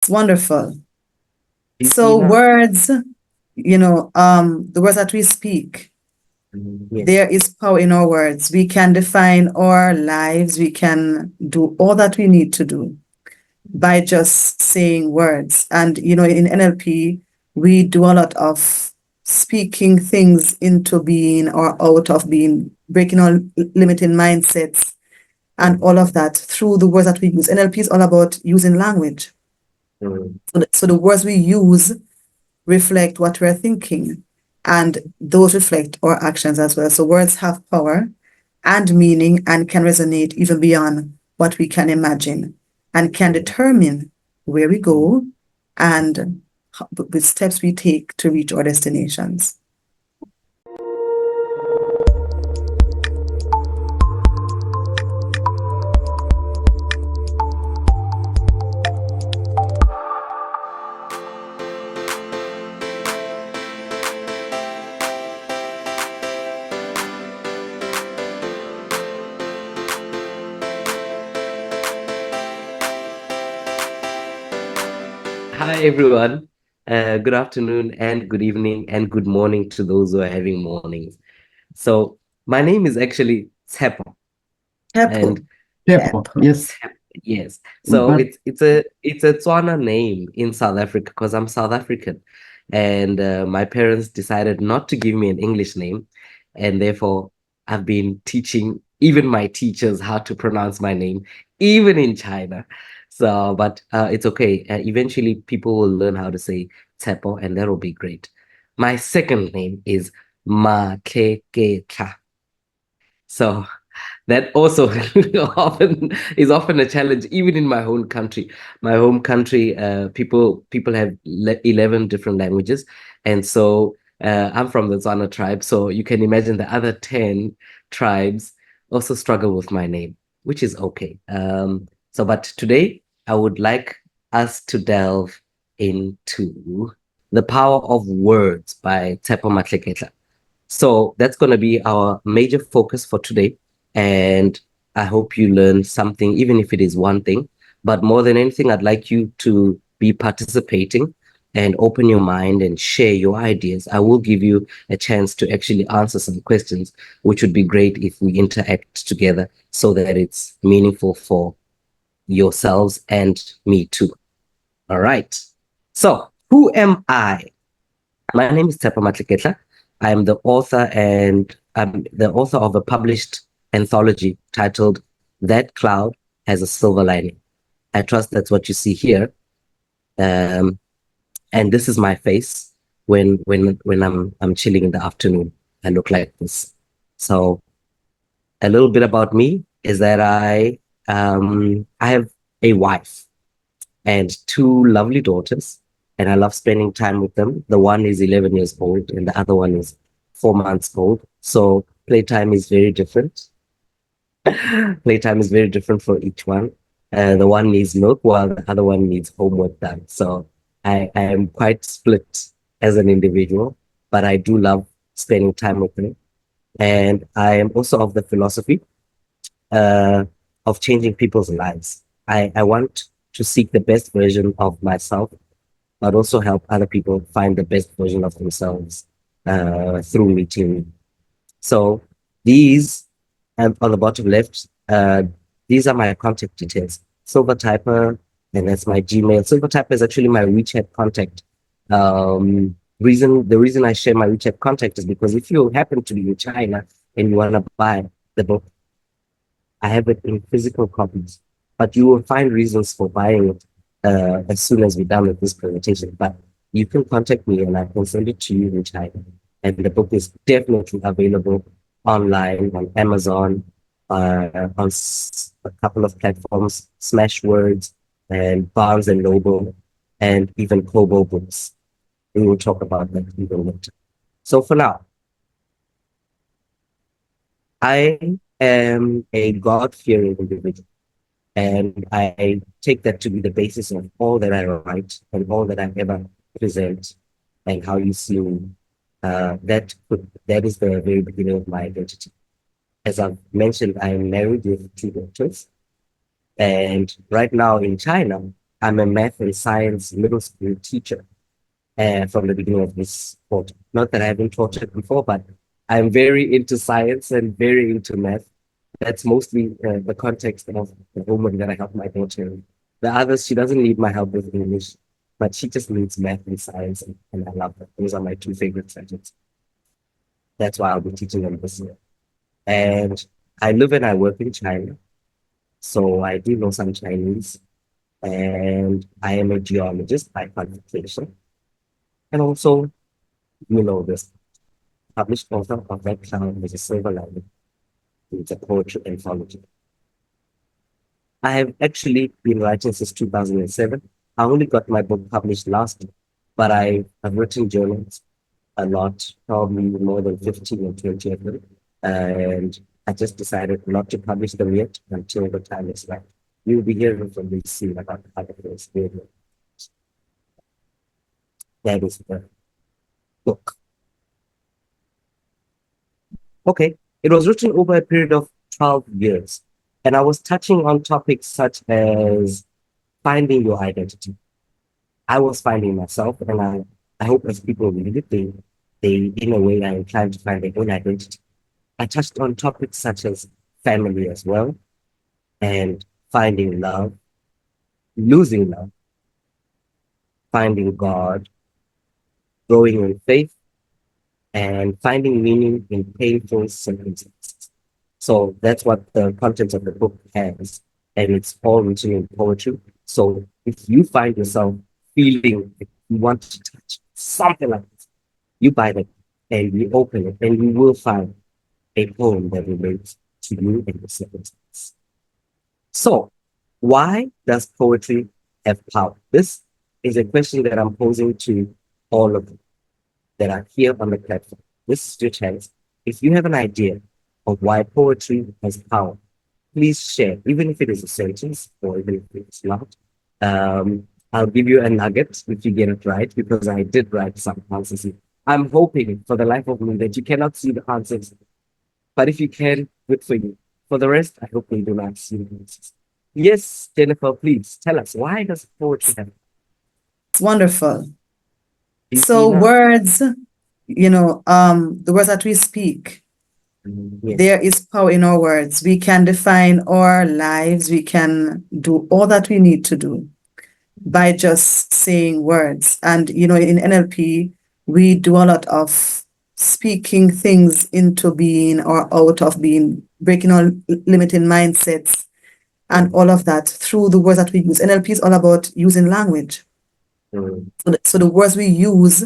It's wonderful. You see So now? words, the words that we speak, Yes. there is power in our words. We can define our lives. We can do all that we need to do by just saying words. And, in NLP, we do a lot of speaking things into being or out of being, breaking all limiting mindsets and all of that through the words that we use. NLP is all about using language. Mm. So the words we use reflect what we're thinking, and those reflect our actions as well. So words have power and meaning and can resonate even beyond what we can imagine and can determine where we go and the steps we take to reach our destinations. Hi, everyone. Good afternoon and good evening and good morning to those who are having mornings. So, my name is actually Tsepo, Tempo. and Tempo, yes. Tsep, yes. So But it's a Tswana name in South Africa because I'm South African, and my parents decided not to give me an English name, and therefore I've been teaching even my teachers how to pronounce my name, even in China. So, but it's okay. Eventually, people will learn how to say Tsepo, and that'll be great. My second name is Makeketla. So that also often a challenge, even in my home country. My home country, people have 11 different languages, and so I'm from the Tswana tribe. So you can imagine the other 10 tribes also struggle with my name, which is okay. But today I would like us to delve into the power of words by Tsepo Matleketla. So that's going to be our major focus for today. And I hope you learn something, even if it is one thing. But more than anything, I'd like you to be participating and open your mind and share your ideas. I will give you a chance to actually answer some questions, which would be great if we interact together so that it's meaningful for yourselves and me too. All right. So, who am I? My name is Tepa Matleketla. I'm the author and I'm the author of a published anthology titled That Cloud Has a Silver Lining. I trust that's what you see here. Um, and this is my face when I'm chilling in the afternoon. I look like this. So a little bit about me is that I have a wife and two lovely daughters, and I love spending time with them. The one is 11 years old, and the other one is 4 months old. So playtime is very different. Playtime is very different for each one. The one needs milk, while the other one needs homework done. So I am quite split as an individual, but I do love spending time with them. And I am also of the philosophy uh, of changing people's lives. I want to seek the best version of myself, but also help other people find the best version of themselves through meeting me. So these, on the bottom left, these are my contact details. Silver Typer, and that's my Gmail. Silver Typer is actually my WeChat contact. The reason I share my WeChat contact is because if you happen to be in China and you want to buy the book, I have it in physical copies, but you will find reasons for buying it as soon as we're done with this presentation. But you can contact me and I can send it to you in China. And the book is definitely available online on Amazon, a couple of platforms, Smashwords and Barnes and Noble, and even Kobo Books. We will talk about that even later. So for now, I am a God-fearing individual. And I take that to be the basis of all that I write and all that I ever present and how you see me. That is the very beginning of my identity. As I've mentioned, I am married with two daughters. And right now in China, I'm a math and science middle school teacher from the beginning of this quarter. Not that I haven't taught it before, but I'm very into science and very into math. That's mostly the context of the homework that I help my daughter in. The others, she doesn't need my help with English, but she just needs math and science, and I love that. Those are my two favorite subjects. That's why I'll be teaching them this year. And I live and I work in China, so I do know some Chinese, and I am a geologist by qualification. And also, you know this, published author of Red Cloud with a Silver Lining. It's a poetry anthology. I have actually been writing since 2007. I only got my book published last year, but I have written journals a lot, probably more than 15 or 20 of them. And I just decided not to publish them yet until the time is right. You'll be hearing from me soon about how it is. That is the book. Okay. It was written over a period of 12 years. And I was touching on topics such as finding your identity. I was finding myself, and I hope as people read it, they in a way are inclined to find their own identity. I touched on topics such as family as well, and finding love, losing love, finding God, growing in faith, and finding meaning in painful circumstances. So that's what the content of the book has, and it's all written in poetry. So if you find yourself feeling like you want to touch something like this, you buy it and you open it, and you will find a poem that relates to you and your circumstance. So, why does poetry have power? This is a question that I'm posing to all of you that are here on the platform. This is your chance. If you have an idea of why poetry has power, please share, even if it is a sentence or even if it's not. I'll give you a nugget if you get it right, because I did write some answers. I'm hoping for the life of me that you cannot see the answers, but if you can, good for you. For the rest, I hope you do not see the answers. Yes, Jennifer, please tell us, why does poetry have It's wonderful. So Tina? words, the words that we speak, Yes. there is power in our words. We can define our lives. We can do all that we need to do by just saying words. And, in NLP, we do a lot of speaking things into being or out of being, breaking our limiting mindsets and all of that through the words that we use. NLP is all about using language. Mm. So the words we use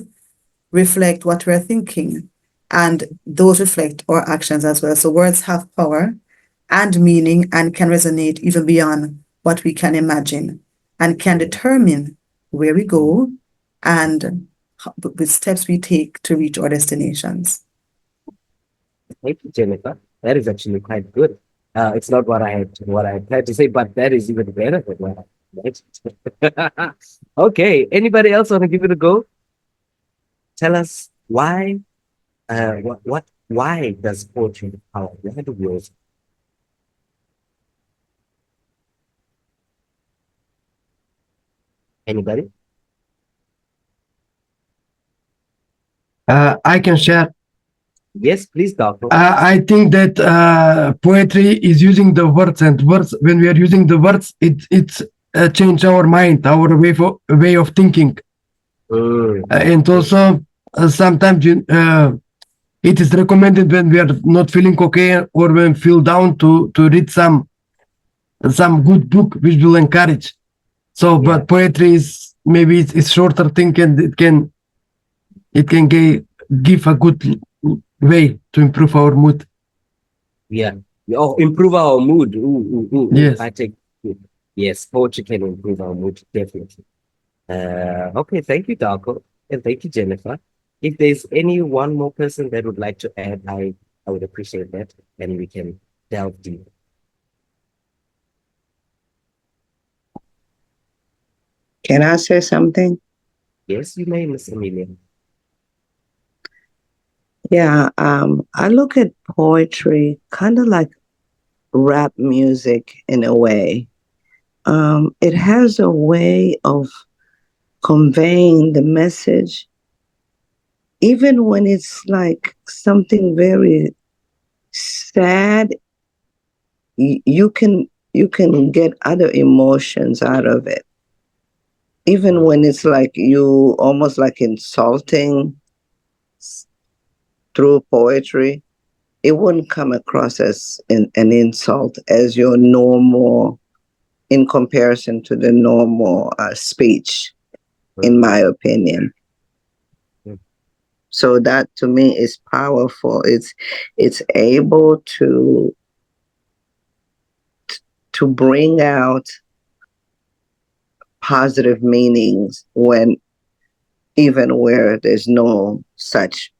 reflect what we're thinking, and those reflect our actions as well. So words have power and meaning and can resonate even beyond what we can imagine, and can determine where we go and the steps we take to reach our destinations. Thank you, Jennifer. That is actually quite good. It's not what I had planned to say, but that is even better than what I imagined. Okay. Anybody else want to give it a go? Tell us why. What? Why does poetry have power? Why do we always? Anybody? I can share. Yes, please, doctor. I think that poetry is using the words, and words. When we are using the words, it's change our mind, our way of thinking, and also sometimes it is recommended when we are not feeling okay or when we feel down to read some good book which will encourage. So, Yeah. but poetry is maybe it's shorter thing, and it can give a good way to improve our mood. Yeah. Oh, improve our mood. Ooh. Yes. I take. Yes, poetry can improve our mood, definitely. Okay, thank you, Darko, and thank you, Jennifer. If there's any one more person that would like to add, I would appreciate that, and we can delve deep. Can I say something? Yes, you may, Miss Amelia. Yeah, I look at poetry kind of like rap music in a way. it has a way of conveying the message, even when it's like something very sad. You can get other emotions out of it, even when it's like you almost like insulting through poetry. It wouldn't come across as an insult as your normal, in comparison to the normal speech, in my opinion. So that to me is powerful. It's able to bring out positive meanings when even where there's no such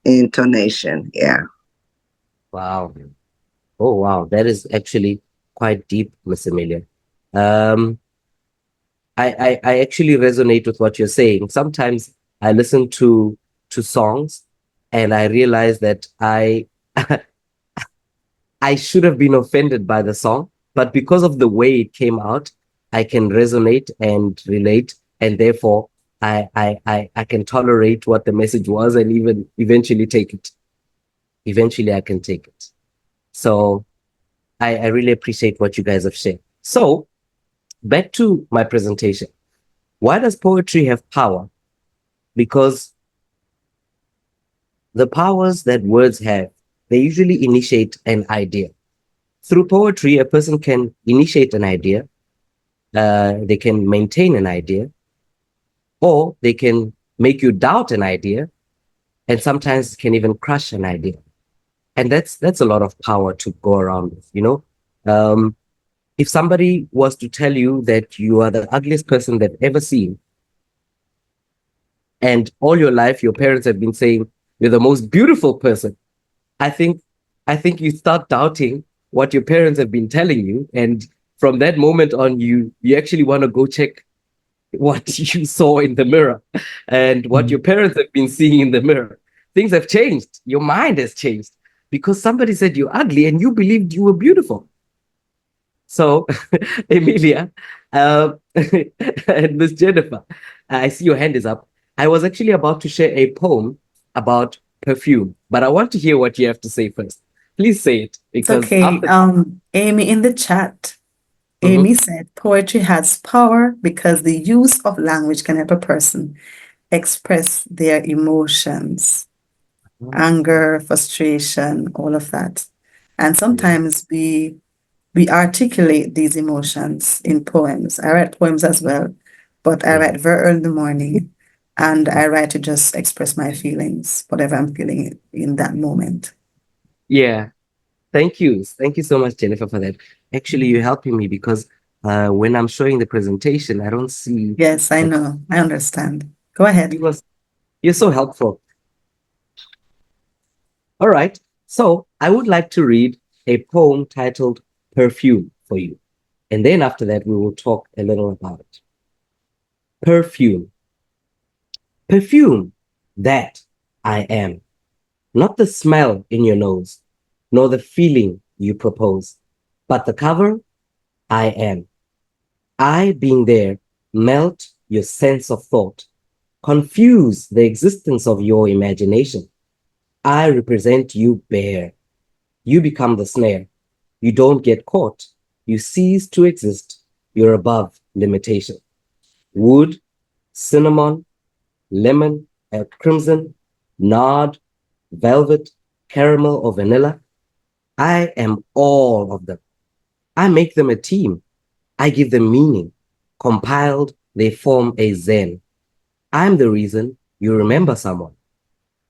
intonation. Yeah. Wow. Oh, wow. That is actually quite deep, Miss Amelia. Um, I actually resonate with what you're saying. Sometimes I listen to songs and I realize that I should have been offended by the song, but because of the way it came out, I can resonate and relate, and therefore I can tolerate what the message was and even eventually take it. Eventually I can take it. So I really appreciate what you guys have shared. So back to my presentation. Why does poetry have power? Because the powers that words have, they usually initiate an idea. Through poetry, a person can initiate an idea, they can maintain an idea, or they can make you doubt an idea, and sometimes can even crush an idea. And that's a lot of power to go around with, you know. If somebody was to tell you that you are the ugliest person they've ever seen, and all your life your parents have been saying you're the most beautiful person, I think you start doubting what your parents have been telling you, and from that moment on, you actually want to go check what you saw in the mirror and what your parents have been seeing in the mirror. Things have changed. Your mind has changed because somebody said you're ugly and you believed you were beautiful. So, Emilia, and Miss Jennifer, I see your hand is up. I was actually about to share a poem about perfume, but I want to hear what you have to say first. Please say it It's because okay. after. Amy in the chat, Mhm. Amy said poetry has power because the use of language can help a person express their emotions, anger, frustration, all of that. And sometimes we articulate these emotions in poems. I write poems as well, but I write very early in the morning and I write to just express my feelings, whatever I'm feeling in that moment. Yeah. Thank you. Thank you so much, Jennifer, for that. Actually, you're helping me because when I'm showing the presentation, I don't see. Yes, I know. I understand. Go ahead. You're so helpful. All right. So I would like to read a poem titled Perfume for you. And then after that, we will talk a little about it. Perfume. Perfume, that I am. Not the smell in your nose, nor the feeling you propose, but the cover, I am. I, being there, melt your sense of thought, confuse the existence of your imagination. I represent you bare. You become the snare. You don't get caught. You cease to exist. You're above limitation. Wood, cinnamon, lemon, crimson, nard, velvet, caramel, or vanilla. I am all of them. I make them a team. I give them meaning. Compiled, they form a zen. I'm the reason you remember someone.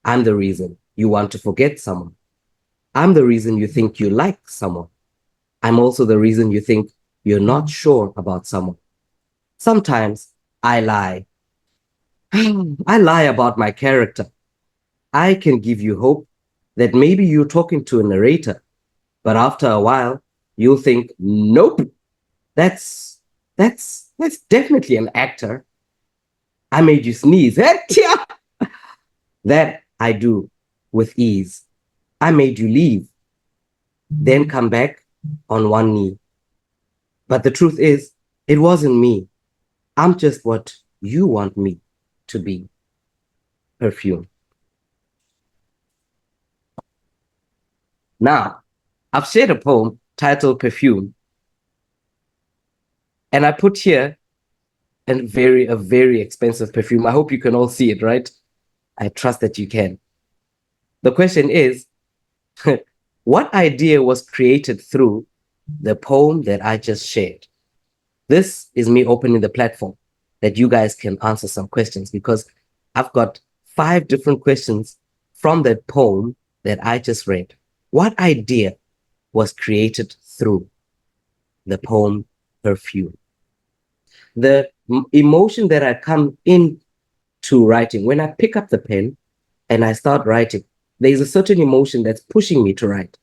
I'm the reason you want to forget someone. I'm the reason you think you like someone. I'm also the reason you think you're not sure about someone. Sometimes I lie. I lie about my character. I can give you hope that maybe you're talking to a narrator, but after a while, you'll think, nope, that's that's definitely an actor. I made you sneeze. That I do with ease. I made you leave, then come back on one knee. But the truth is, it wasn't me. I'm just what you want me to be. Perfume. Now, I've shared a poem titled Perfume, and I put here a very expensive perfume. I hope you can all see it, right? I trust that you can. The question is, what idea was created through the poem that I just shared? This is me opening the platform that you guys can answer some questions, because I've got 5 different questions from that poem that I just read. What idea was created through the poem Perfume? The emotion that I come into writing, when I pick up the pen and I start writing, there's a certain emotion that's pushing me to write.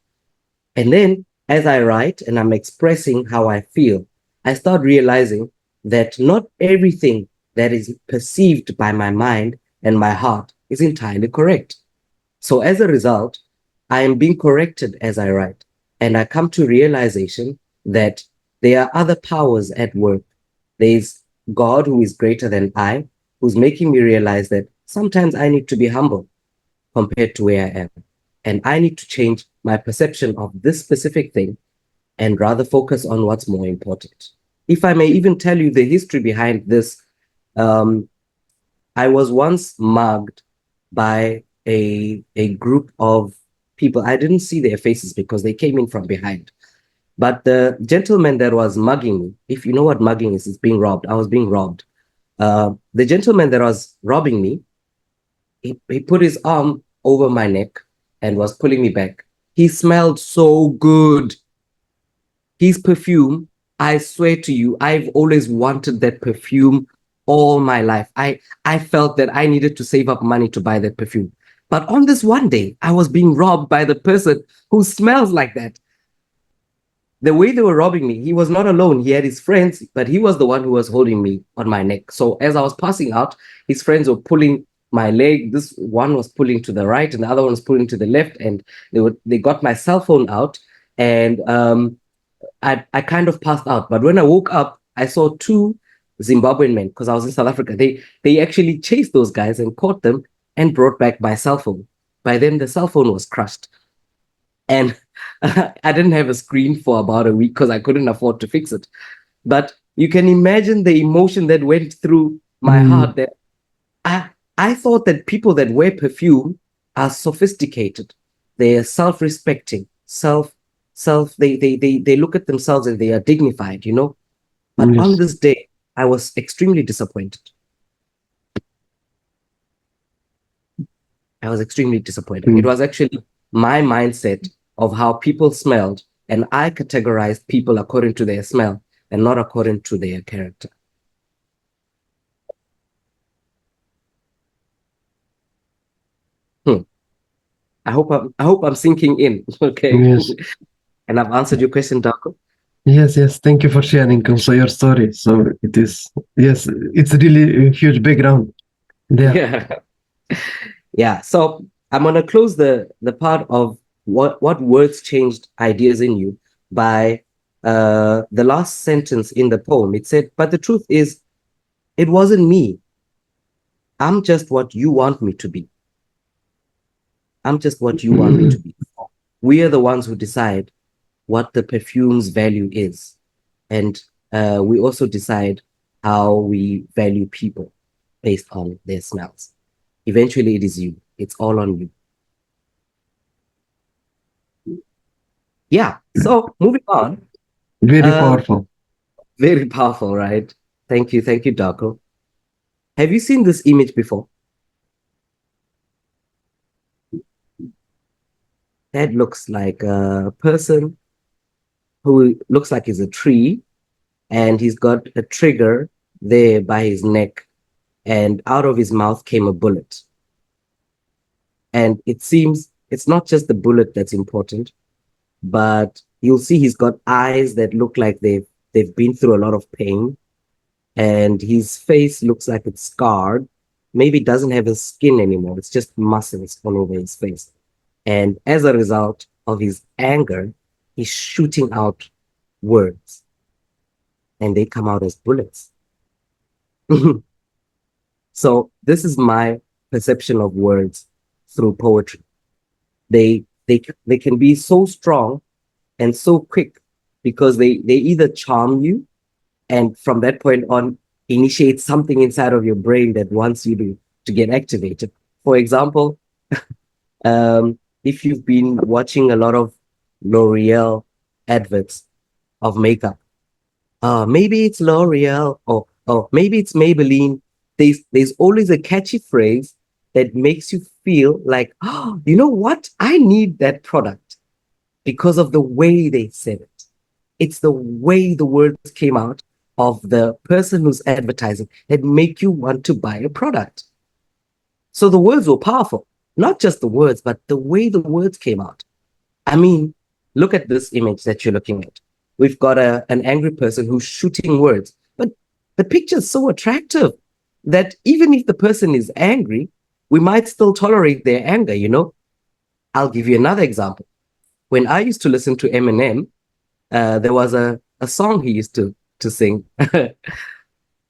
And then as I write and I'm expressing how I feel, I start realizing that not everything that is perceived by my mind and my heart is entirely correct. So as a result, I am being corrected as I write. And I come to realization that there are other powers at work. There's God who is greater than I, who's making me realize that sometimes I need to be humble compared to where I am. And I need to change my perception of this specific thing and rather focus on what's more important. If I may even tell you the history behind this, I was once mugged by a group of people. I didn't see their faces because they came in from behind. But the gentleman that was mugging me, if you know what mugging is, it's being robbed. I was being robbed. The gentleman that was robbing me, he put his arm over my neck and was pulling me back. He smelled so good. His perfume, I swear to you, I've always wanted that perfume all my life. I felt that I needed to save up money to buy that perfume. But on this one day, I was being robbed by the person who smells like that. The way they were robbing me, he was not alone. He had his friends, but he was the one who was holding me on my neck. So as I was passing out, his friends were pulling my leg. This one was pulling to the right and the other one was pulling to the left. And they got my cell phone out, and I kind of passed out. But when I woke up, I saw 2 Zimbabwean men, because I was in South Africa. They actually chased those guys and caught them and brought back my cell phone. By then, the cell phone was crushed. And I didn't have a screen for about a week because I couldn't afford to fix it. But you can imagine the emotion that went through my heart, that I thought that people that wear perfume are sophisticated. They are self-respecting, they look at themselves and they are dignified, you know. But Yes. on this day, I was extremely disappointed. I was extremely disappointed. It was actually my mindset of how people smelled, and I categorized people according to their smell and not according to their character. I hope I'm sinking in. Okay. Yes. And I've answered your question, Darko. Yes, yes. Thank you for sharing also your story. So it is, yes, it's really a huge background there. Yeah. Yeah. So I'm gonna close the part of what words changed ideas in you by the last sentence in the poem. It said, "But the truth is, it wasn't me. I'm just what you want me to be. I'm just what you want me to be. We are the ones who decide what the perfume's value is. And we also decide how we value people based on their smells. Eventually, it is you. It's all on you." Yeah. So moving on. Very powerful. Very powerful, right? Thank you, Darko. Have you seen this image before? That looks like a person who looks like he's a tree, and he's got a trigger there by his neck, and out of his mouth came a bullet. And it seems it's not just the bullet that's important, but you'll see he's got eyes that look like they've been through a lot of pain, and his face looks like it's scarred. Maybe it doesn't have his skin anymore. It's just muscles all over his face. And as a result of his anger, he's shooting out words. and they come out as bullets. So this is my perception of words through poetry. They can be so strong and so quick because they either charm you, and from that point on initiate something inside of your brain that wants you to get activated. For example, if you've been watching a lot of L'Oreal adverts of makeup, maybe it's L'Oreal or maybe it's Maybelline. There's always a catchy phrase that makes you feel like, oh, you know what? I need that product because of the way they said it. It's the way the words came out of the person who's advertising that make you want to buy a product. So the words were powerful, not just the words, but the way the words came out. I mean, look at this image that you're looking at. We've got an angry person who's shooting words, but the picture is so attractive that even if the person is angry, we might still tolerate their anger, you know? I'll give you another example. When I used to listen to Eminem, there was a song he used to sing.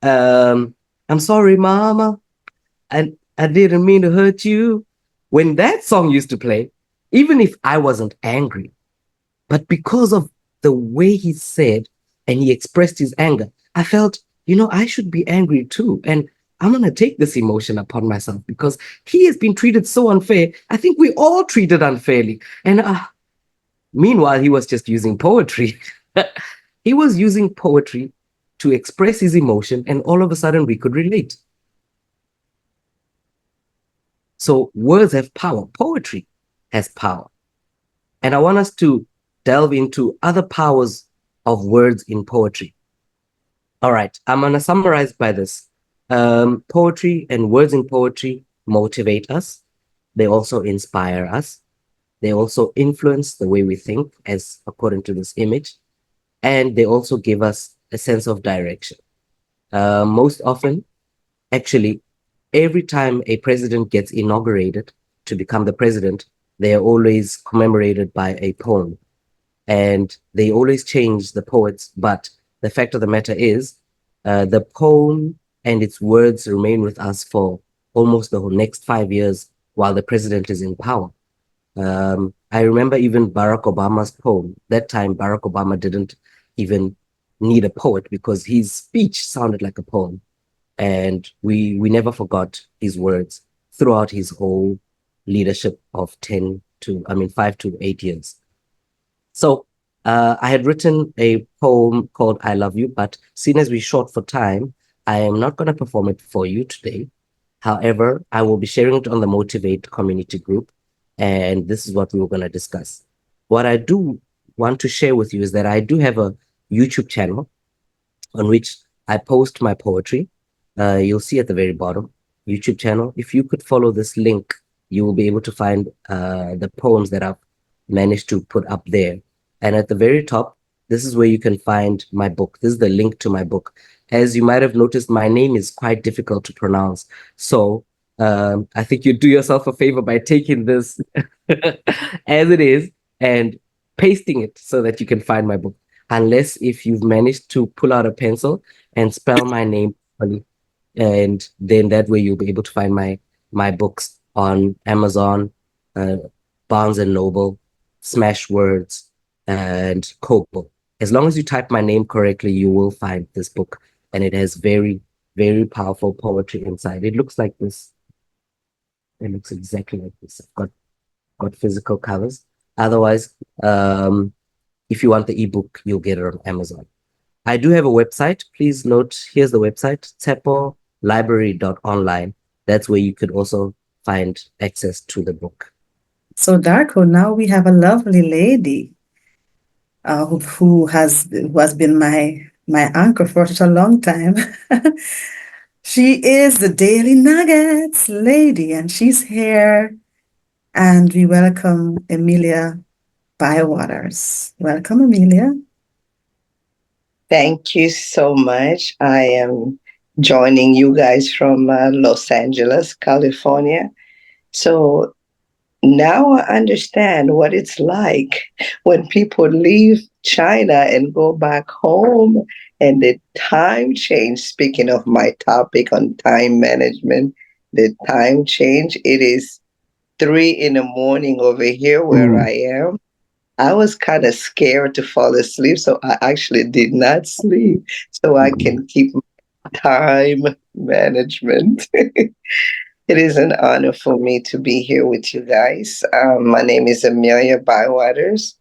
I'm sorry, mama. I didn't mean to hurt you. When that song used to play, even if I wasn't angry, but because of the way he said and he expressed his anger, I felt, you know, I should be angry too. And I'm going to take this emotion upon myself because he has been treated so unfair. I think we all treated unfairly. And meanwhile, he was just using poetry. He was using poetry to express his emotion, and all of a sudden we could relate. So words have power. Poetry has power. And I want us to delve into other powers of words in poetry. All right, I'm going to summarize by this. Poetry and words in poetry motivate us. They also inspire us. They also influence the way we think, as according to this image. And they also give us a sense of direction. Most often, actually, every time a president gets inaugurated to become the president, they are always commemorated by a poem. And they always change the poets. But the fact of the matter is, the poem and its words remain with us for almost the whole next 5 years while the president is in power. I remember even Barack Obama's poem. That time, Barack Obama didn't even need a poet because his speech sounded like a poem. And we never forgot his words throughout his whole leadership of 5 to 8 years. So I had written a poem called I Love You, but seeing as we're short for time, I am not going to perform it for you today. However, I will be sharing it on the Motivate community group, and this is what we were going to discuss. What I do want to share with you is that I do have a YouTube channel on which I post my poetry. You'll see at the very bottom, YouTube channel. If you could follow this link, you will be able to find the poems that I've managed to put up there. And at the very top, this is where you can find my book. This is the link to my book. As you might have noticed, my name is quite difficult to pronounce. So I think you do yourself a favor by taking this as it is and pasting it so that you can find my book. Unless if you've managed to pull out a pencil and spell my name properly. And then that way you'll be able to find my books on Amazon, Barnes and Noble, Smashwords, and Kobo. As long as you type my name correctly, you will find this book. And it has very, very powerful poetry inside. It looks like this. It looks exactly like this. I've got physical covers. Otherwise, if you want the ebook, you'll get it on Amazon. I do have a website. Please note, here's the website, tsepo.library.online. That's where you could also find access to the book. So, Darko, now we have a lovely lady who has been my anchor for such a long time. She is the Daily Nuggets lady, and she's here. And we welcome Emilia Bywaters. Welcome, Emilia. Thank you so much. I am joining you guys from Los Angeles, California. So now I understand what it's like when people leave China and go back home. And the time change, speaking of my topic on time management, the time change, it is 3 in the morning over here where I am. I was kind of scared to fall asleep, so I actually did not sleep so I can keep my time management. It is an honor for me to be here with you guys. My name is Amelia Bywaters.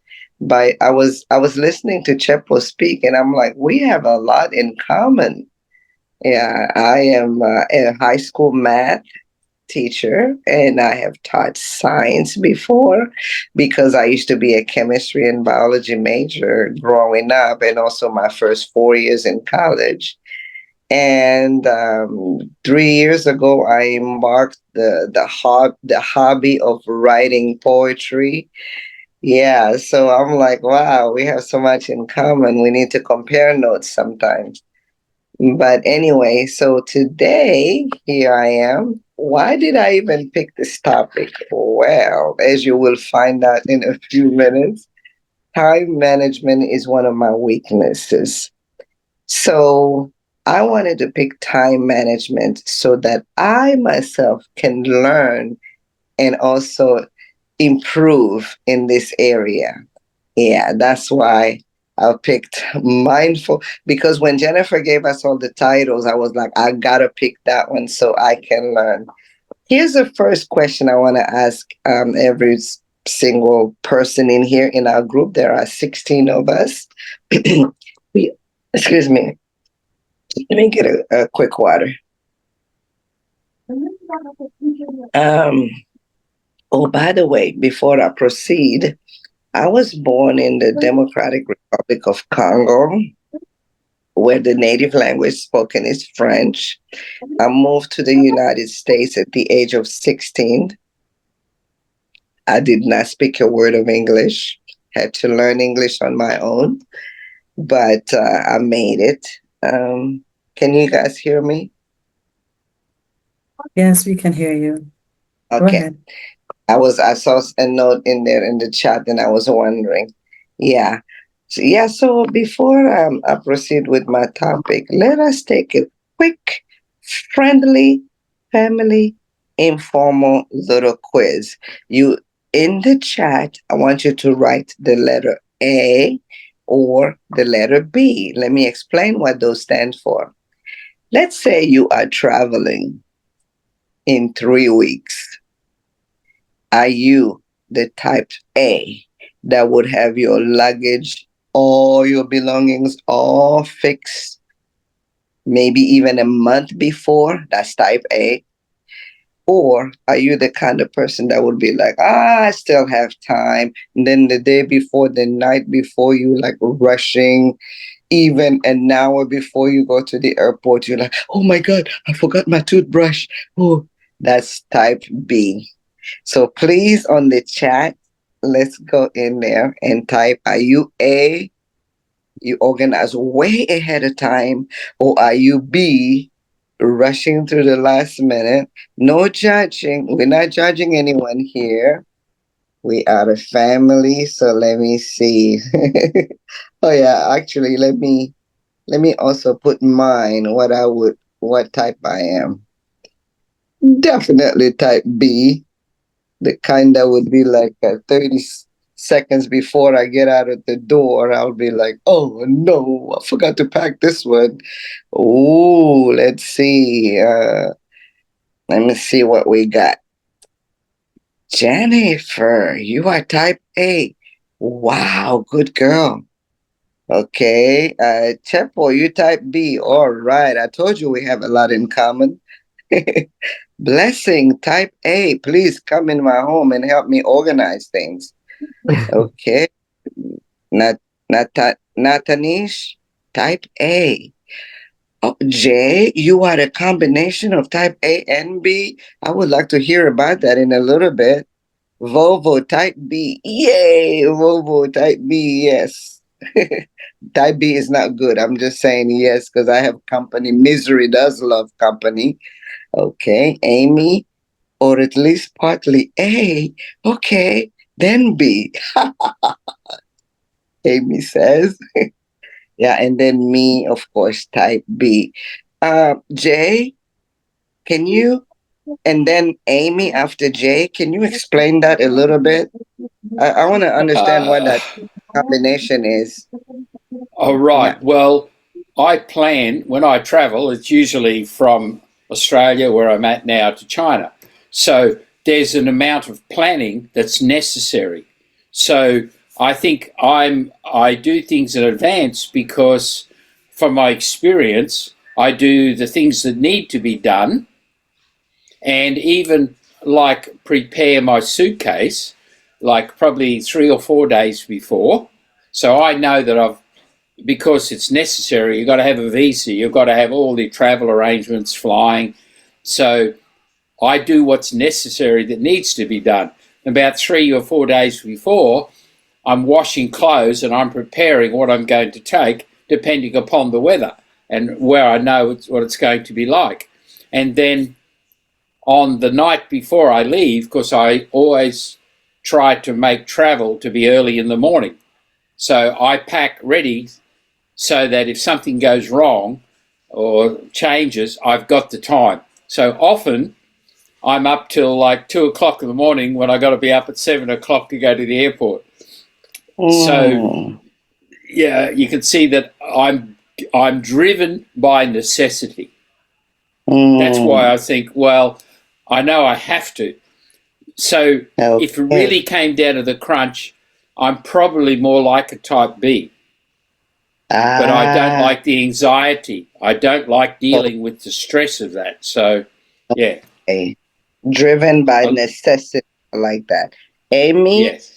I was listening to Chepo speak, and I'm like, we have a lot in common. Yeah, I am a high school math teacher, and I have taught science before because I used to be a chemistry and biology major growing up, and also my first 4 years in college. And 3 years ago, I embarked the hobby of writing poetry. Yeah, so I'm like, wow, we have so much in common. We need to compare notes sometimes. But anyway, so today, here I am. Why did I even pick this topic? Well, as you will find out in a few minutes, time management is one of my weaknesses. So I wanted to pick time management so that I myself can learn and also improve in this area. Yeah, that's why I picked mindful, because when Jennifer gave us all the titles, I was like, I gotta pick that one so I can learn. Here's the first question I want to ask every single person in here in our group. There are 16 of us. we, excuse me. Let me get a quick water. Um, oh, by the way, before I proceed, I was born in the Democratic Republic of Congo, where the native language spoken is French. I moved to the United States at the age of 16. I did not speak a word of English, had to learn English on my own, but I made it. Can you guys hear me? Yes, we can hear you. Go Okay. ahead. I saw a note in there in the chat, and I was wondering. Yeah. So before I proceed with my topic, let us take a quick, friendly, family, informal little quiz. You in the chat, I want you to write the letter A or the letter B. Let me explain what those stand for. Let's say you are traveling in 3 weeks. Are you the type A that would have your luggage, all your belongings all fixed, maybe even a month before? That's type A. Or are you the kind of person that would be like, I still have time. And then the day before, the night before, you like rushing, even an hour before you go to the airport, you're like, oh my God, I forgot my toothbrush. Oh, that's type B. So please, on the chat, let's go in there and type, are you A, you organize way ahead of time, or are you B, rushing through the last minute? No judging. We're not judging anyone here. We are a family, so let me see. Oh yeah, actually, let me also put mine, what type I am. Definitely type B, the kind that would be like 30 seconds before I get out of the door, I'll be like, oh no, I forgot to pack this one. Oh, let's see. Let me see what we got. Jennifer, you are type A. Wow, good girl. Okay. Chepo, you type B. All right. I told you we have a lot in common. Blessing, type A. Please come in my home and help me organize things. Okay. Nat Natanish, type A. Oh, Jay, you are a combination of type A and B. I would like to hear about that in a little bit. Volvo type B. Yay, Volvo type B. Yes. Type B is not good. I'm just saying yes because I have company. Misery does love company. Okay. Amy, or at least partly A. Okay. Then B. Amy says. Yeah, and then me, of course, type B. Jay, can you, and then Amy after Jay, can you explain that a little bit? I want to understand what that combination is. All right. Yeah. Well, I plan when I travel, it's usually from Australia, where I'm at now, to China. So there's an amount of planning that's necessary. So I think I do things in advance because from my experience, I do the things that need to be done, and even like prepare my suitcase like probably 3 or 4 days before. So I know that because it's necessary, you've got to have a visa, you've got to have all the travel arrangements, flying. So I do what's necessary that needs to be done. About 3 or 4 days before, I'm washing clothes and I'm preparing what I'm going to take depending upon the weather and where I know what it's going to be like. And then on the night before I leave, because I always try to make travel to be early in the morning. So I pack ready so that if something goes wrong or changes, I've got the time. So often I'm up till like 2 o'clock in the morning when I got to be up at 7 o'clock to go to the airport. So yeah, you can see that I'm driven by necessity. That's why I think, well, I know I have to. So if it really came down to the crunch, I'm probably more like a type B. But I don't like the anxiety. I don't like dealing with the stress of that. So, yeah. Okay. Driven by necessity, I like that. Amy, Yes.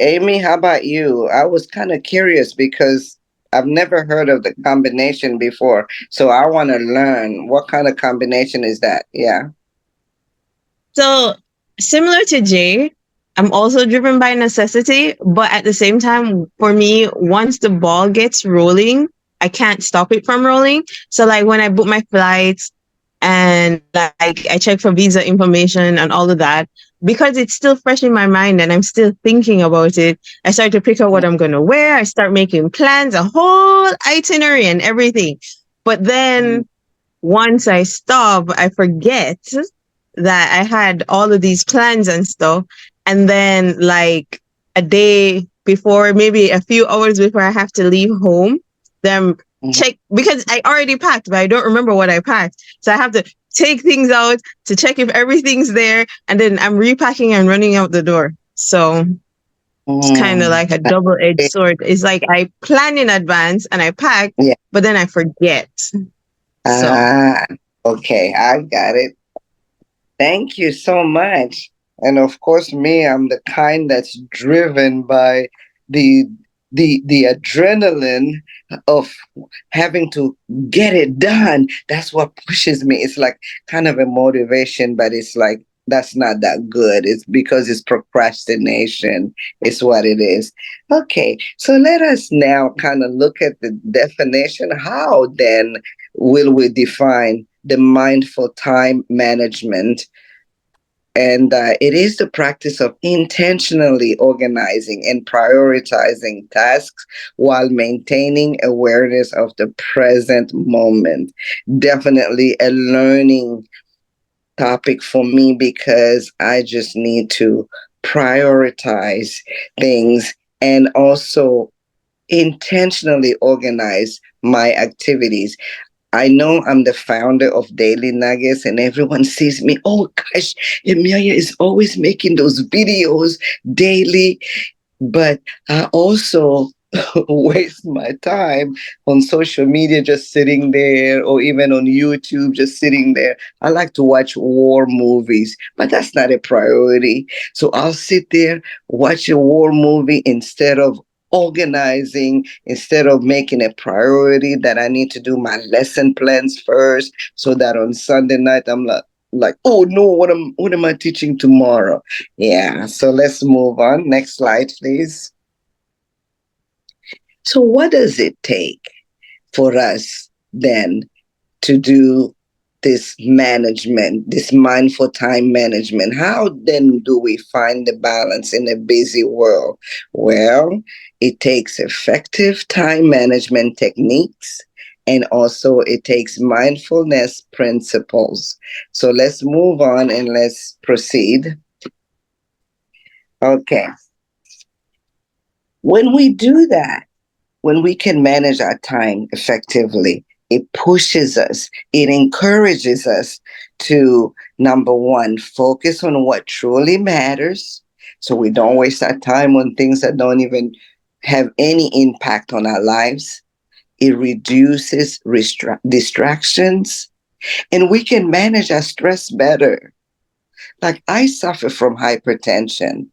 Amy, how about you? I was kind of curious because I've never heard of the combination before. So I want to learn what kind of combination is that? Yeah. So similar to Jay, I'm also driven by necessity, but at the same time, for me, once the ball gets rolling, I can't stop it from rolling. So like when I book my flights and like I check for visa information and all of that, because it's still fresh in my mind and I'm still thinking about it, I start to pick out what I'm going to wear. I start making plans, a whole itinerary and everything. But then once I stop, I forget that I had all of these plans and stuff. And then like a day before, maybe a few hours before I have to leave home, then check, because I already packed, but I don't remember what I packed. So I have to take things out to check if everything's there. And then I'm repacking and running out the door. So it's kind of like a double-edged sword. It's like I plan in advance and I pack, but then I forget. Okay, I got it. Thank you so much. And of course, me, I'm the kind that's driven by the the adrenaline of having to get it done. That's what pushes me. It's like kind of a motivation, but it's like that's not that good. It's because it's procrastination. It's what it is. Okay, so let us now kind of look at the definition. How then will we define the mindful time management? And it is the practice of intentionally organizing and prioritizing tasks while maintaining awareness of the present moment. Definitely a learning topic for me because I just need to prioritize things and also intentionally organize my activities. I know I'm the founder of Daily Nuggets, and everyone sees me. Oh gosh, Emilia is always making those videos daily. But I also waste my time on social media just sitting there, or even on YouTube just sitting there. I like to watch war movies, but that's not a priority. So I'll sit there, watch a war movie instead of organizing, instead of making a priority that I need to do my lesson plans first so that on Sunday night I'm like, oh no, what am I teaching tomorrow? Yeah, so let's move on. Next slide, please. So what does it take for us then to do this management, this mindful time management? How then do we find the balance in a busy world? Well, it takes effective time management techniques, and also it takes mindfulness principles. So let's move on and let's proceed. Okay. When we do that, when we can manage our time effectively, it pushes us, it encourages us to, number one, focus on what truly matters. So we don't waste our time on things that don't even have any impact on our lives. It reduces distractions, and we can manage our stress better. Like, I suffer from hypertension.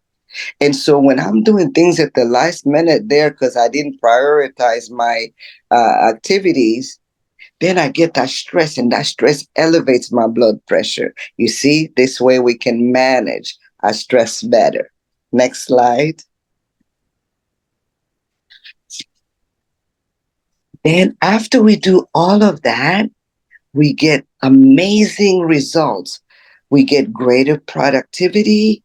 And so when I'm doing things at the last minute there because I didn't prioritize my activities, then I get that stress, and that stress elevates my blood pressure. You see, this way we can manage our stress better. Next slide. Then after we do all of that, we get amazing results. We get greater productivity.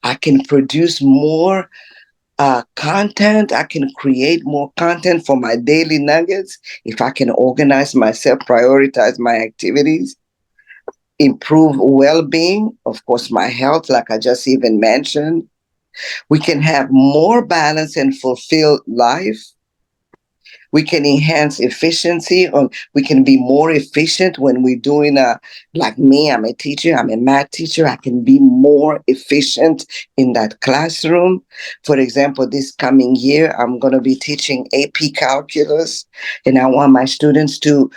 I can produce more content. I can create more content for my daily nuggets if I can organize myself, prioritize my activities, improve well-being, of course, my health, like I just even mentioned. We can have more balance and fulfilled life. We can enhance efficiency, or we can be more efficient when we're doing like me, I'm a teacher, I'm a math teacher. I can be more efficient in that classroom. For example, this coming year, I'm going to be teaching AP calculus, and I want my students to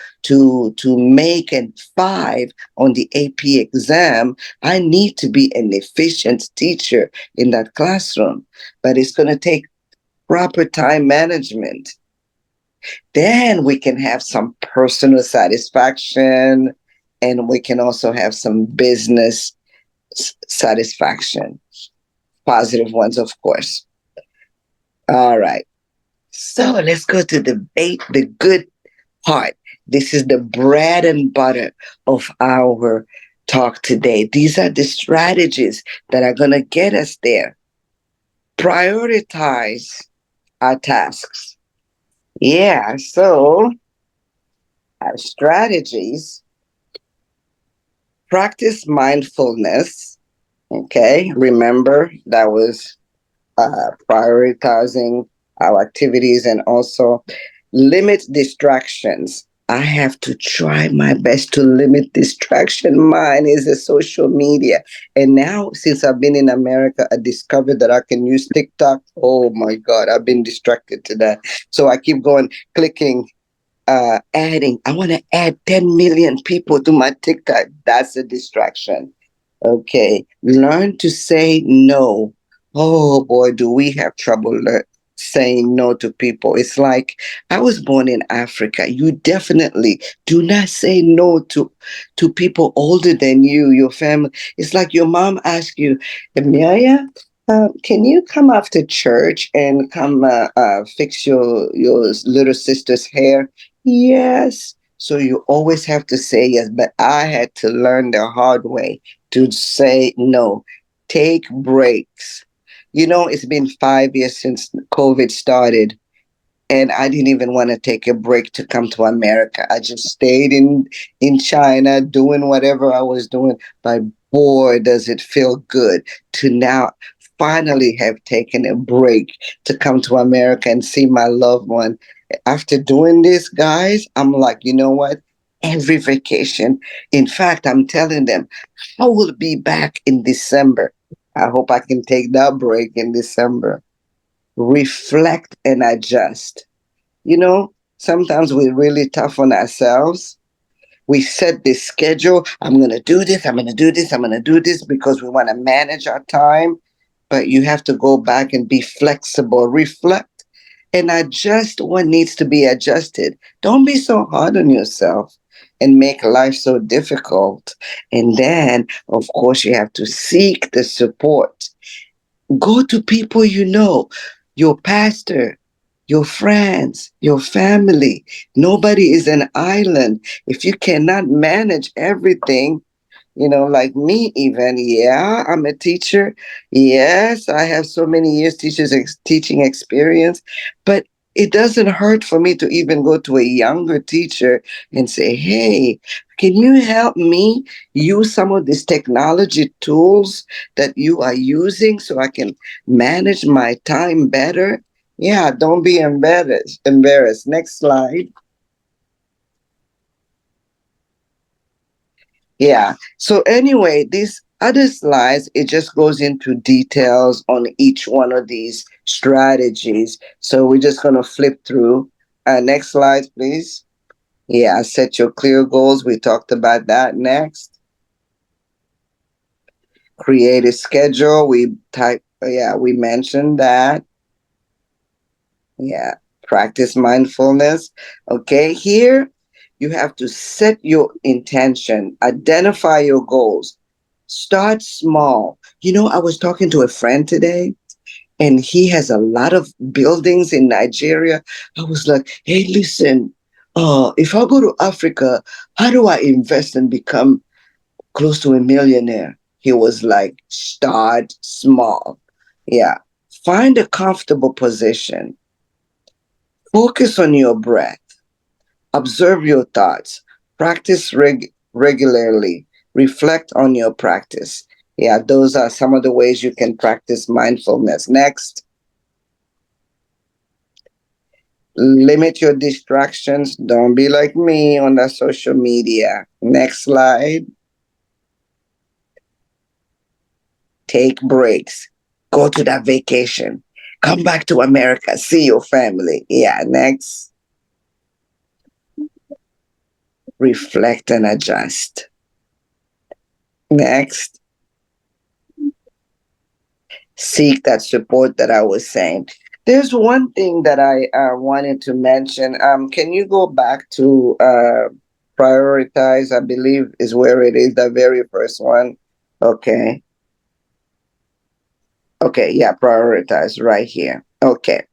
make a 5 on the AP exam. I need to be an efficient teacher in that classroom, but it's going to take proper time management. Then we can have some personal satisfaction, and we can also have some business satisfaction, positive ones, of course. All right. So let's go to the good part. This is the bread and butter of our talk today. These are the strategies that are going to get us there. Prioritize our tasks. Yeah, so our strategies: practice mindfulness. Okay, remember that was prioritizing our activities, and also limit distractions. I have to try my best to limit distraction. Mine is the social media. And now, since I've been in America, I discovered that I can use TikTok. Oh my God, I've been distracted to that. So I keep going, clicking, adding. I want to add 10 million people to my TikTok. That's a distraction. Okay. Learn to say no. Oh boy, do we have trouble saying no to people. It's like, I was born in Africa. You definitely do not say no to people older than you, your family. It's like your mom asks you, Amelia, can you come after church and come fix your little sister's hair? Yes. So you always have to say yes. But I had to learn the hard way to say no. Take breaks. You know, it's been 5 years since COVID started, and I didn't even want to take a break to come to America. I just stayed in China doing whatever I was doing. But boy, does it feel good to now finally have taken a break to come to America and see my loved one. After doing this, guys, I'm like, you know what? Every vacation. In fact, I'm telling them I will be back in December. I hope I can take that break in December. Reflect and adjust. You know, sometimes we're really tough on ourselves. We set this schedule. I'm going to do this. I'm going to do this. I'm going to do this because we want to manage our time. But you have to go back and be flexible, reflect, and adjust what needs to be adjusted. Don't be so hard on yourself and make life so difficult. And then, of course, you have to seek the support. Go to people you know, your pastor, your friends, your family. Nobody is an island. If you cannot manage everything, like me, even, yeah, I'm a teacher. Yes, I have so many years teaching experience, but it doesn't hurt for me to even go to a younger teacher and say, hey, can you help me use some of these technology tools that you are using so I can manage my time better? Yeah, don't be embarrassed. Next slide. Yeah. So anyway, these other slides, it just goes into details on each one of these strategies. So we're just going to flip through. Next slide, please. Yeah, set your clear goals. We talked about that. Next. Create a schedule. We mentioned that. Yeah. Practice mindfulness. Okay. Here, you have to set your intention, identify your goals, start small. I was talking to a friend today, and he has a lot of buildings in Nigeria. I was like, hey, listen, if I go to Africa, how do I invest and become close to a millionaire? He was like, start small. Yeah. Find a comfortable position. Focus on your breath. Observe your thoughts. Practice regularly. Reflect on your practice. Yeah, those are some of the ways you can practice mindfulness. Next, limit your distractions. Don't be like me on the social media. Next slide. Take breaks. Go to that vacation. Come back to America. See your family. Yeah, next. Reflect and adjust. Next. Seek that support that I was saying. There's one thing that I wanted to mention. Can you go back to prioritize? I believe is where it is, the very first one. Okay. Okay, yeah, prioritize right here. Okay.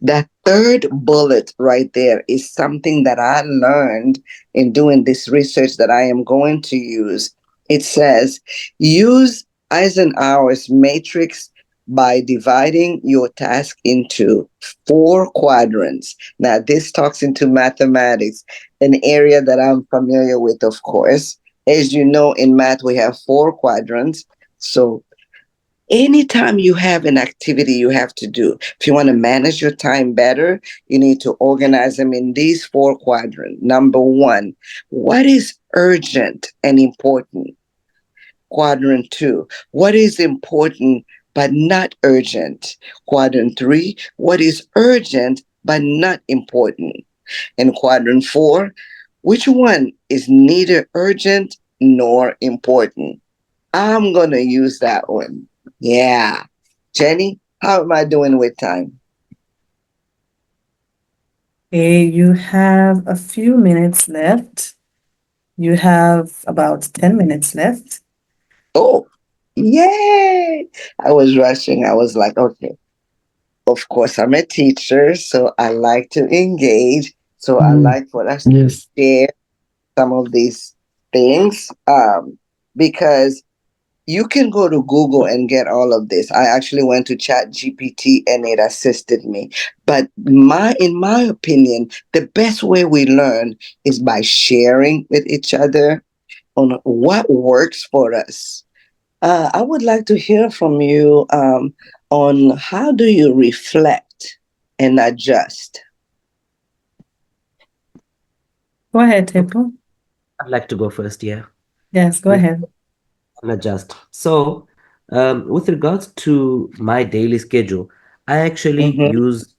That third bullet right there is something that I learned in doing this research that I am going to use. It says use Eisenhower's matrix by dividing your task into 4 quadrants. Now, this talks into mathematics, an area that I'm familiar with, of course. As you know, in math, we have 4 quadrants. So anytime you have an activity you have to do, if you want to manage your time better, you need to organize them in these 4 quadrants. Number 1, what is urgent and important? Quadrant 2, what is important but not urgent? Quadrant 3, what is urgent but not important? And quadrant 4, which one is neither urgent nor important? I'm going to use that one. Yeah. Jenny, how am I doing with time? Okay, you have a few minutes left. You have about 10 minutes left. Oh, yay. I was rushing. I was like, okay, of course, I'm a teacher, so I like to engage. So I like for us to Yes. share some of these things because you can go to Google and get all of this. I actually went to Chat GPT and it assisted me. But in my opinion, the best way we learn is by sharing with each other on what works for us. I would like to hear from you on how do you reflect and adjust. Go ahead, Temple. I'd like to go first, yeah. Yes, go ahead. And adjust. So, with regards to my daily schedule, I actually Mm-hmm. use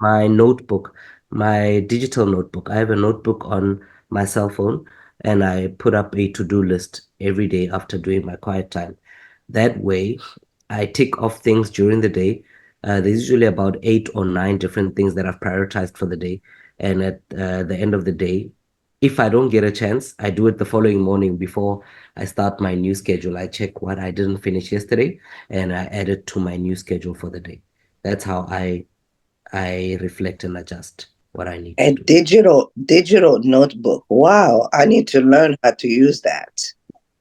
my notebook, my digital notebook. I have a notebook on my cell phone, and I put up a to-do list every day after doing my quiet time. That way, I tick off things during the day. There's usually about 8 or 9 different things that I've prioritized for the day. And at the end of the day, if I don't get a chance, I do it the following morning before I start my new schedule. I check what I didn't finish yesterday and I add it to my new schedule for the day. That's how I I reflect and adjust what I need A to do. digital notebook. Wow, I need to learn how to use that.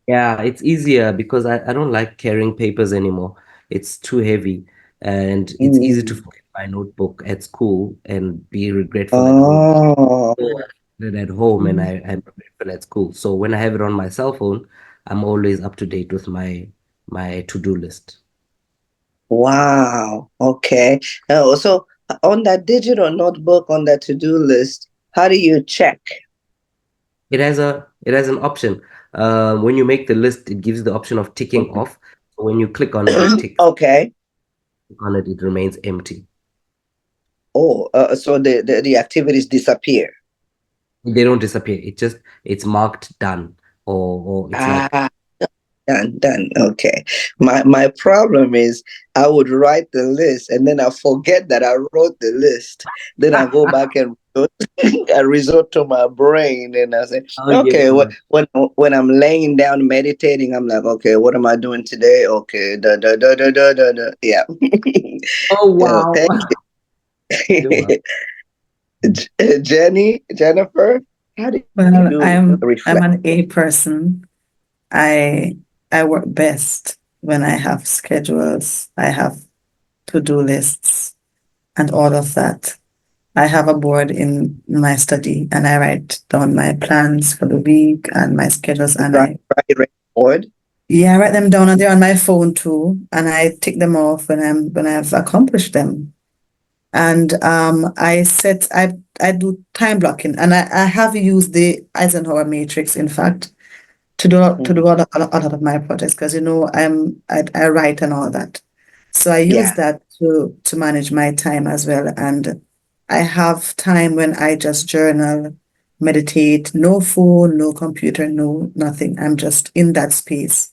Yeah, it's easier because I don't like carrying papers anymore. It's too heavy and it's easy to Mm. forget my notebook at school and be regretful at home. Oh, So I have it at home and I'm regretful at school. So when I have it on my cell phone, I'm always up to date with my to-do list. wow. Okay. So on that digital notebook, on that to-do list, how do you check? It has an option. When you make the list, it gives the option of ticking off. So when you click on it, it ticks. Okay. Click on it, it remains empty. Oh, so the activities disappear. They don't disappear. It's marked done, or it's like Ah, done. Okay. My problem is I would write the list and then I forget that I wrote the list. Then I go back and I resort to my brain and I say, oh okay, yeah. when I'm laying down meditating, I'm like, okay, what am I doing today? Okay, da. Yeah. Oh Yeah, wow. thank You're welcome. you. Jennifer, how do Well, you I'm reflect? an A person. I I work best when I have schedules, I have to-do lists and all of that. I have a board in my study and I write down my plans for the week and my schedules and Right board? yeah, I write them down and they're on my phone too. And I tick them off when I've accomplished them. And I do time blocking and I have used the Eisenhower matrix, in fact, to do a lot of my projects because I write and all that. So I use Yeah. that to manage my time as well. And I have time when I just journal, meditate, no phone, no computer, no nothing. I'm just in that space.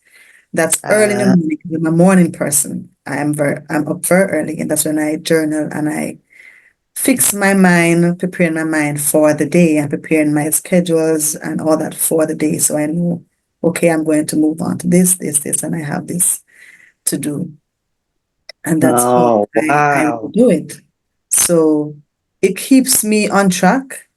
That's early in the Uh, morning. I'm a morning person. I'm up very early, and that's when I journal and I fix my mind, preparing my mind for the day and preparing my schedules and all that for the day. So I know, okay, I'm going to move on to this, and I have this to do. And that's how oh, I wow. do it. So it keeps me on track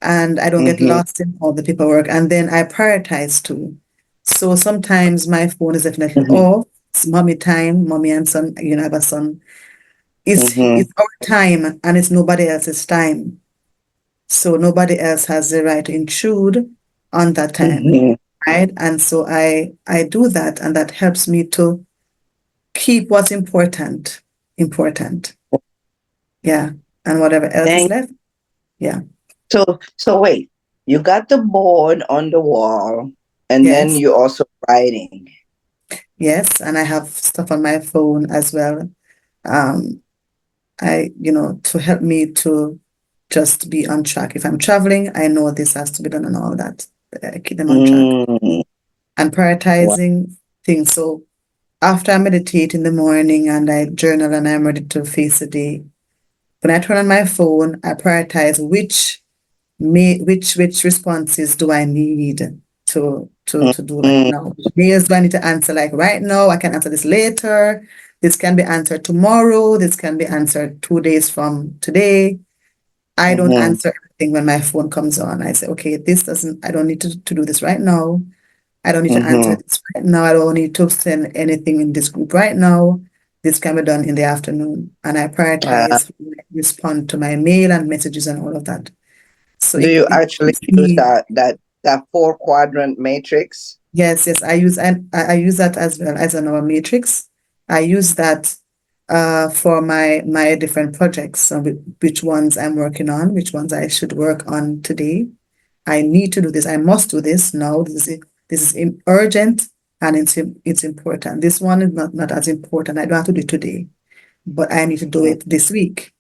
and I don't get Mm-hmm, lost in all the paperwork. And then I prioritize too. So sometimes my phone is definitely mm-hmm, off. It's mommy time, mommy and son, I have a son. mm-hmm, It's our time and it's nobody else's time. So nobody else has the right to intrude on that time. mm-hmm. Right. And so I do that and that helps me to keep what's important. Yeah. And whatever else is Thank left. Yeah. so wait, you got the board on the wall, and then Yes. you're also writing. Yes. And I have stuff on my phone as well. Um, to help me to just be on track. If I'm traveling, I know this has to be done and all that. I keep them on track Mm, and wow. prioritizing things. So after I meditate in the morning and I journal and I'm ready to face the day, when I turn on my phone, I prioritize which responses do I need to do right Mm, now? Which mails do I need to answer like right now? I can answer this later. This can be answered tomorrow. This can be answered 2 days from today. I don't mm-hmm, answer everything when my phone comes on. I say, okay, I don't need to do this right now. I don't need to answer mm-hmm. this right now. I don't need to send anything in this group right now. This can be done in the afternoon. And I Uh, prioritize, respond to my mail and messages and all of that. So do you it actually keeps use me, that four quadrant matrix? yes, I use that as well as our matrix. I use that for my different projects, so which ones I'm working on, which ones I should work on today. I need to do this. I must do this now. This is urgent and it's important. This one is not as important. I don't have to do it today, but I need to do Mm, it this week.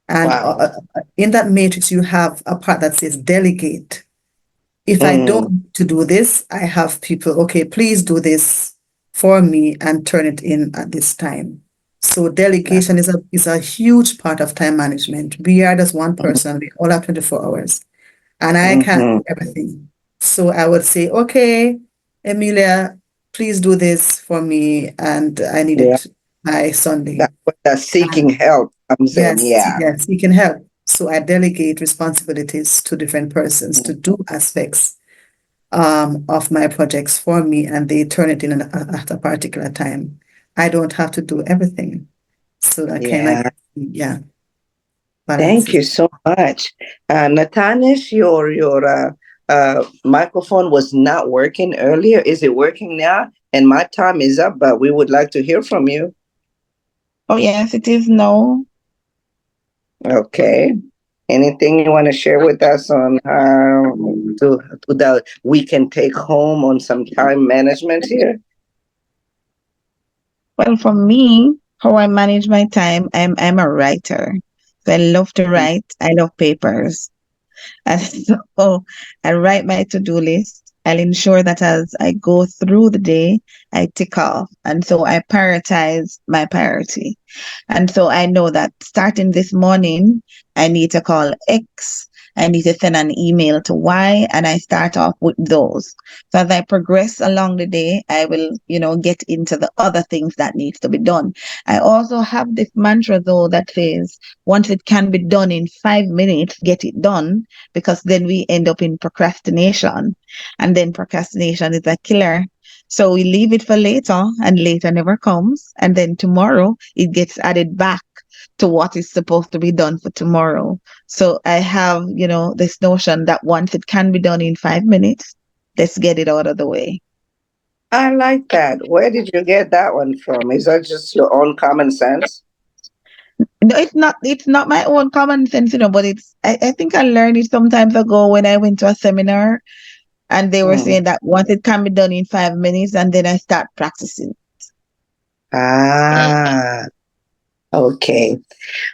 And wow. in that matrix, you have a part that says delegate. If I Mm, don't need to do this, I have people, okay, please do this for me and turn it in at this time. So delegation is a huge part of time management. We are just one person. We all have 24 hours and I can't mm-hmm. do everything. So I would say, okay, Emilia, please do this for me. And I need Yeah, it by Sunday. that's seeking And help. comes in. Yeah. Yes, he can help. So I delegate responsibilities to different persons to do aspects of my projects for me, and they turn it in at a particular time. I don't have to do everything. So that kind of, Thank balances. you so much. Natanish, your microphone was not working earlier. Is it working now? And my time is up, but we would like to hear from you. Oh, yes, it is now. Okay. Anything you want to share with us on how we can take home on some time management here? Well, for me, how I manage my time, I'm a writer. So I love to write. I love papers. And so I write my to-do list. I'll ensure that as I go through the day, I tick off. And so I prioritize my priority. And so I know that starting this morning, I need to call X, I need to send an email to Y, and I start off with those. So as I progress along the day, I will, get into the other things that needs to be done. I also have this mantra though that says, once it can be done in 5 minutes, get it done, because then we end up in procrastination. And then procrastination is a killer. So we leave it for later, and later never comes. And then tomorrow it gets added back to what is supposed to be done for tomorrow. So I have, this notion that once it can be done in 5 minutes, let's get it out of the way. I like that. Where did you get that one from? Is that just your own common sense? No, it's not my own common sense, but I think I learned it some time ago when I went to a seminar, and they were saying that once it can be done in 5 minutes, and then I start practicing. Okay.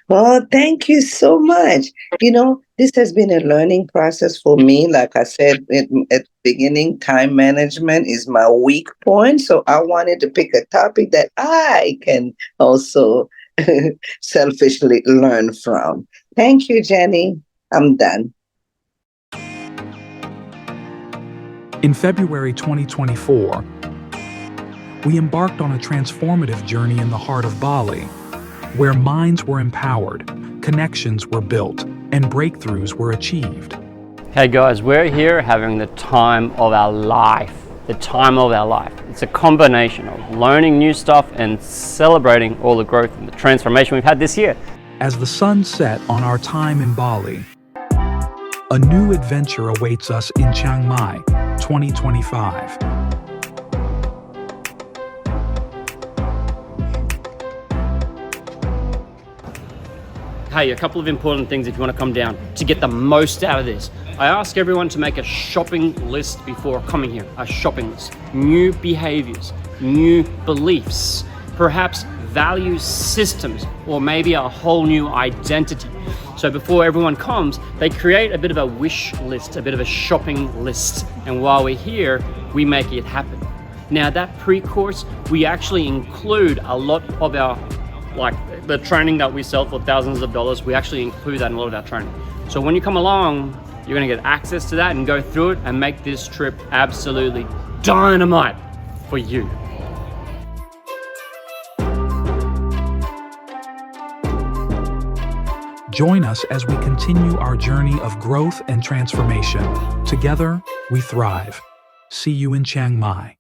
Well, thank you so much. This has been a learning process for me. Like I said at the beginning, time management is my weak point. So I wanted to pick a topic that I can also selfishly learn from. Thank you, Jenny. I'm done. In February 2024, we embarked on a transformative journey in the heart of Bali, where minds were empowered, connections were built, and breakthroughs were achieved. Hey guys, we're here having the time of our life. The time of our life. It's a combination of learning new stuff and celebrating all the growth and the transformation we've had this year. As the sun set on our time in Bali, a new adventure awaits us in Chiang Mai, 2025. Hey, a couple of important things if you want to come down to get the most out of this. I ask everyone to make a shopping list before coming here, a shopping list. New behaviors, new beliefs, perhaps value systems, or maybe a whole new identity. So before everyone comes, they create a bit of a wish list, a bit of a shopping list. And while we're here, we make it happen. Now that pre-course, we actually include a lot of our, the training that we sell for thousands of dollars, we actually include that in a lot of our training. So when you come along, you're gonna get access to that and go through it and make this trip absolutely dynamite for you. Join us as we continue our journey of growth and transformation. Together, we thrive. See you in Chiang Mai.